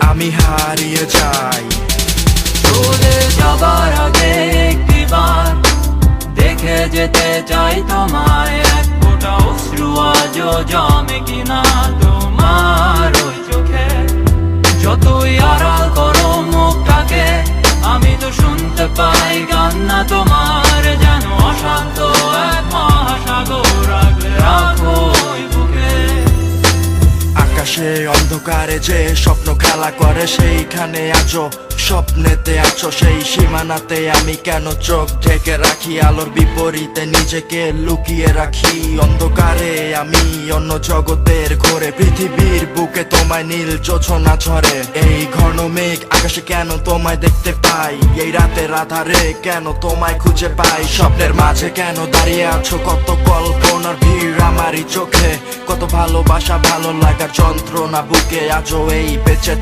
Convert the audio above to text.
আমি হারিয়ে যাই। চলে যাবার আগে একটিবার দেখে যেতে চাই তোমায়, এক ফোঁটা অশ্রু আজও জমে কিনা তোমার ওই চোখে। যতই আড়াল করো মুখটাকে, আমি তো শুনতে পাই কান্না তোমার, যেন অশান্ত এক মহাসাগর রাখলে রাখো ওই বুকে। আকাশে অন্ধকারে যে স্বপ্ন খেলা করে, সেইখানে আছো স্বপ্নেতে আছো সেই সীমানাতে। আমি কেন চোখ ঢেকে রাখি, আলোর বিপরীতে নিজেকে লুকিয়ে রাখি। অন্ধকারে আমি অন্য জগতের ঘোরে, পৃথিবীর বুকে তোমায় নীল জোছনা ঝরে। এই ঘন মেঘ আকাশে কেন তোমায় দেখতে পাই, এই রাতের আধারে কেন তোমায় খুঁজে পাই। স্বপ্নের মাঝে কেন দাঁড়িয়ে আছো, কত কল্পনার ভিড় আমারই চোখে, কত ভালোবাসা ভালো লাগার যন্ত্রণা বুকে। আজও এই বেঁচে